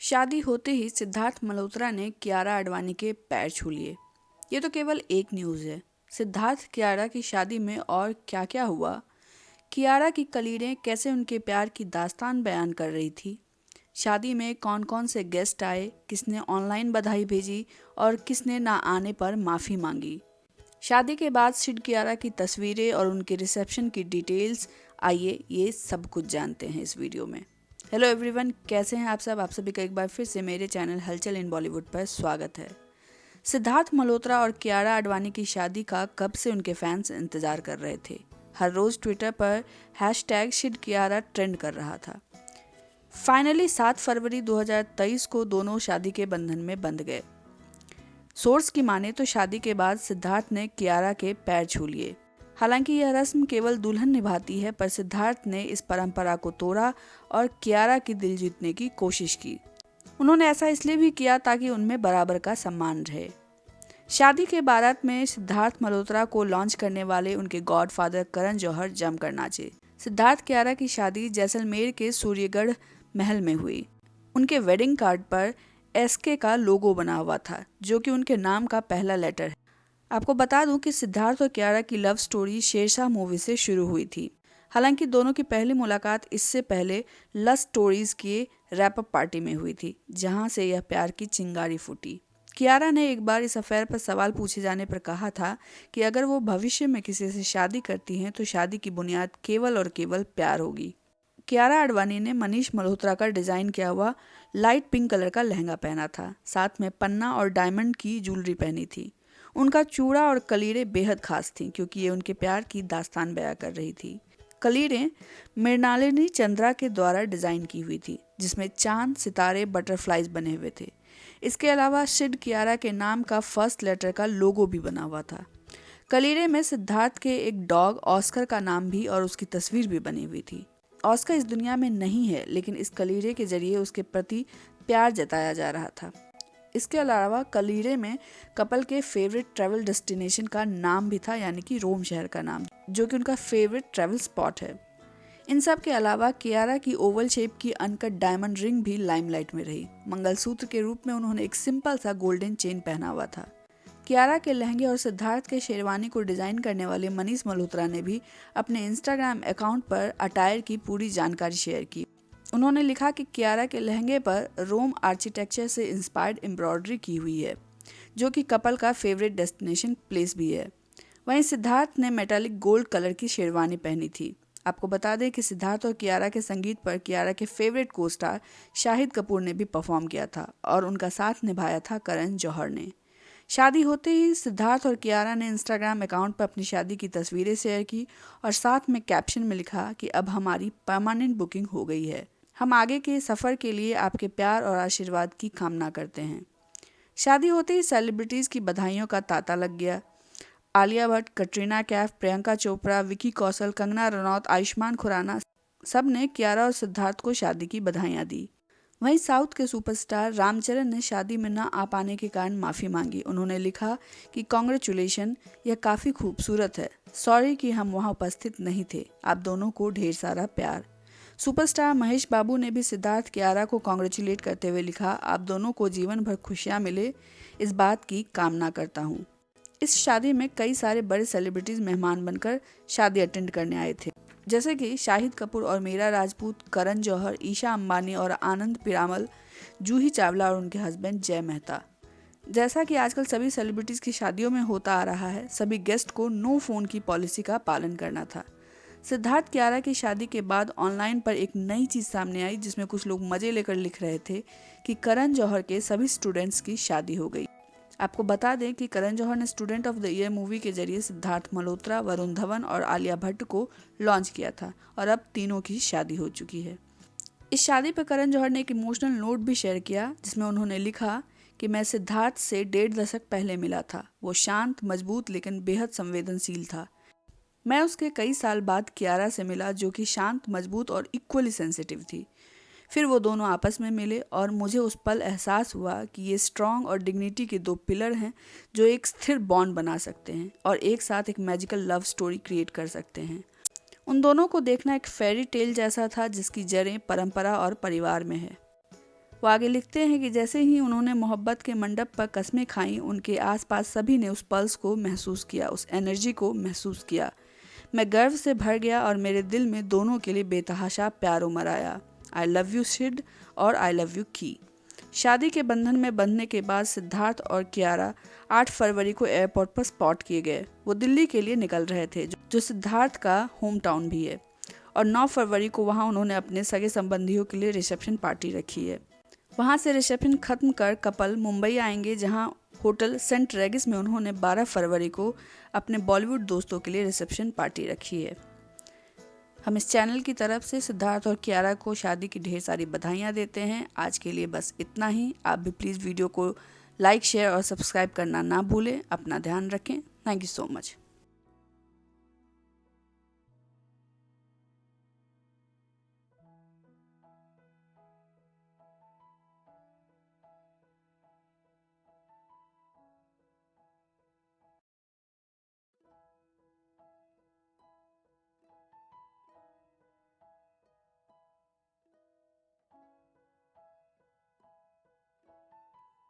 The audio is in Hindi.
शादी होते ही सिद्धार्थ मल्होत्रा ने कियारा आडवाणी के पैर छू लिए। ये तो केवल एक न्यूज़ है। सिद्धार्थ कियारा की शादी में और क्या क्या हुआ, कियारा की कलीरें कैसे उनके प्यार की दास्तान बयान कर रही थी, शादी में कौन कौन से गेस्ट आए, किसने ऑनलाइन बधाई भेजी और किसने ना आने पर माफ़ी मांगी। शादी के बाद सिड कियारा की तस्वीरें और उनके रिसेप्शन की डिटेल्स, आइए ये सब कुछ जानते हैं इस वीडियो में। हेलो एवरीवन, कैसे हैं आप सब? आप सभी का एक बार फिर से मेरे चैनल हलचल इन बॉलीवुड पर स्वागत है। सिद्धार्थ मल्होत्रा और कियारा आडवाणी की शादी का कब से उनके फैंस इंतजार कर रहे थे। हर रोज ट्विटर पर हैशटैग सिड कियारा ट्रेंड कर रहा था। फाइनली 7 फरवरी 2023 को दोनों शादी के बंधन में बंध गए। सोर्स की माने तो शादी के बाद सिद्धार्थ ने कियारा के पैर छू लिए। हालांकि यह रस्म केवल दुल्हन निभाती है, पर सिद्धार्थ ने इस परंपरा को तोड़ा और कियारा की दिल जीतने की कोशिश की। उन्होंने ऐसा इसलिए भी किया ताकि उनमें बराबर का सम्मान रहे। शादी के बारात में सिद्धार्थ मल्होत्रा को लॉन्च करने वाले उनके गॉडफादर करण जौहर जमकर नाचे। सिद्धार्थ कियारा की शादी जैसलमेर के सूर्यगढ़ महल में हुई। उनके वेडिंग कार्ड पर एसके का लोगो बना हुआ था, जो कि उनके नाम का पहला लेटर है। आपको बता दूं कि सिद्धार्थ और कियारा की लव स्टोरी शेरशाह मूवी से शुरू हुई थी। हालांकि दोनों की पहली मुलाकात इससे पहले लव स्टोरीज की रैप अप पार्टी में हुई थी, जहां से यह प्यार की चिंगारी फूटी। कियारा ने एक बार इस अफेयर पर सवाल पूछे जाने पर कहा था कि अगर वो भविष्य में किसी से शादी करती हैं तो शादी की बुनियाद केवल और केवल प्यार होगी। कियारा आडवाणी ने मनीष मल्होत्रा का डिजाइन किया हुआ लाइट पिंक कलर का लहंगा पहना था, साथ में पन्ना और डायमंड की ज्वेलरी पहनी थी। उनका चूड़ा और कलीरें बेहद खास थीं, क्योंकि ये उनके प्यार की दास्तान बयां कर रही थी। कलीरें मृणालिनी चंद्रा के द्वारा डिजाइन की हुई थी, जिसमें चांद, सितारे, बटरफ्लाइज बने हुए थे। इसके अलावा सिड कियारा के नाम का फर्स्ट लेटर का लोगो भी बना हुआ था। कलीरे में सिद्धार्थ के एक डॉग ऑस्कर का नाम भी और उसकी तस्वीर भी बनी हुई थी। ऑस्कर इस दुनिया में नहीं है, लेकिन इस कलीरे के जरिए उसके प्रति प्यार जताया जा रहा था। इसके अलावा कलीरे में कपल के फेवरेट ट्रैवल डेस्टिनेशन का नाम भी था, यानी कि रोम शहर का नाम, जो कि उनका फेवरेट ट्रैवल स्पॉट है। इन सब के अलावा कियारा की ओवल शेप की अनकट डायमंड रिंग भी लाइमलाइट में रही। मंगलसूत्र के रूप में उन्होंने एक सिंपल सा गोल्डन चेन पहना हुआ था। कियारा के लहंगे और सिद्धार्थ के शेरवानी को डिजाइन करने वाले मनीष मल्होत्रा ने भी अपने इंस्टाग्राम अकाउंट पर अटायर की पूरी जानकारी शेयर की। उन्होंने लिखा कि कियारा के लहंगे पर रोम आर्किटेक्चर से इंस्पायर्ड एम्ब्रॉयडरी की हुई है, जो कि कपल का फेवरेट डेस्टिनेशन प्लेस भी है। वहीं सिद्धार्थ ने मेटालिक गोल्ड कलर की शेरवानी पहनी थी। आपको बता दें कि सिद्धार्थ और कियारा के संगीत पर कियारा के फेवरेट को स्टार शाहिद कपूर ने भी परफॉर्म किया था और उनका साथ निभाया था करण जौहर ने। शादी होते ही सिद्धार्थ और कियारा ने इंस्टाग्राम अकाउंट पर अपनी शादी की तस्वीरें शेयर की और साथ में कैप्शन में लिखा कि अब हमारी परमानेंट बुकिंग हो गई है। हम आगे के सफ़र के लिए आपके प्यार और आशीर्वाद की कामना करते हैं। शादी होते ही सेलिब्रिटीज़ की बधाइयों का तांता लग गया। आलिया भट्ट, कटरीना कैफ, प्रियंका चोपड़ा, विकी कौशल, कंगना रनौत, आयुष्मान खुराना, सब ने कियारा और सिद्धार्थ को शादी की बधाइयाँ दी। वहीं साउथ के सुपरस्टार रामचरण ने शादी में न आ पाने के कारण माफ़ी मांगी। उन्होंने लिखा कि कांग्रेचुलेशन, यह काफ़ी खूबसूरत है। सॉरी कि हम वहां उपस्थित नहीं थे। आप दोनों को ढेर सारा प्यार। सुपरस्टार महेश बाबू ने भी सिद्धार्थ कियारा को कांग्रेचुलेट करते हुए लिखा, आप दोनों को जीवन भर खुशियां मिले, इस बात की कामना करता हूँ। इस शादी में कई सारे बड़े सेलिब्रिटीज मेहमान बनकर शादी अटेंड करने आए थे, जैसे कि शाहिद कपूर और मीरा राजपूत, करण जौहर, ईशा अंबानी और आनंद पीरामल, जूही चावला और उनके हस्बैंड जय मेहता। जैसा कि आजकल सभी सेलिब्रिटीज़ की शादियों में होता आ रहा है, सभी गेस्ट को नो फोन की पॉलिसी का पालन करना था। सिद्धार्थ कियारा की शादी के बाद ऑनलाइन पर एक नई चीज़ सामने आई, जिसमें कुछ लोग मजे लेकर लिख रहे थे कि करण जौहर के सभी स्टूडेंट्स की शादी हो गई। आपको बता दें कि करण जौहर ने student of the year movie के जरिए सिद्धार्थ मल्होत्रा, वरुण धवन और आलिया भट्ट को लॉन्च किया था और अब तीनों की शादी हो चुकी है। इस शादी पर करण जौहर ने एक इमोशनल नोट भी शेयर किया, जिसमें उन्होंने लिखा कि मैं सिद्धार्थ से 1.5 दशक पहले मिला था। वो शांत, मजबूत लेकिन बेहद संवेदनशील था। मैं उसके कई साल बाद कियारा से मिला, जो कि शांत, मजबूत और इक्वली सेंसिटिव थी। फिर वो दोनों आपस में मिले और मुझे उस पल एहसास हुआ कि ये स्ट्रॉन्ग और डिग्निटी के दो पिलर हैं, जो एक स्थिर बॉन्ड बना सकते हैं और एक साथ एक मैजिकल लव स्टोरी क्रिएट कर सकते हैं। उन दोनों को देखना एक फेरी टेल जैसा था, जिसकी जड़ें परंपरा और परिवार में है। वो आगे लिखते हैं कि जैसे ही उन्होंने मोहब्बत के मंडप पर कस्में खाईं, उनके आसपास सभी ने उस पल्स को महसूस किया, उस एनर्जी को महसूस किया। मैं गर्व से भर गया और मेरे दिल में दोनों के लिए बेतहाशा प्यार उमड़ आया। आई लव यू सिड और आई लव यू की। शादी के बंधन में बंधने के बाद सिद्धार्थ और कियारा 8 फरवरी को एयरपोर्ट पर स्पॉट किए गए। वो दिल्ली के लिए निकल रहे थे, जो सिद्धार्थ का होम टाउन भी है, और 9 फरवरी को वहाँ उन्होंने अपने सगे संबंधियों के लिए रिसेप्शन पार्टी रखी है। वहाँ से रिसेप्शन खत्म कर कपल मुंबई आएंगे, जहाँ होटल सेंट रेगिस में उन्होंने 12 फरवरी को अपने बॉलीवुड दोस्तों के लिए रिसेप्शन पार्टी रखी है। हम इस चैनल की तरफ से सिद्धार्थ और कियारा को शादी की ढेर सारी बधाइयाँ देते हैं। आज के लिए बस इतना ही। आप भी प्लीज़ वीडियो को लाइक, शेयर और सब्सक्राइब करना ना भूलें। अपना ध्यान रखें। Thank you so much.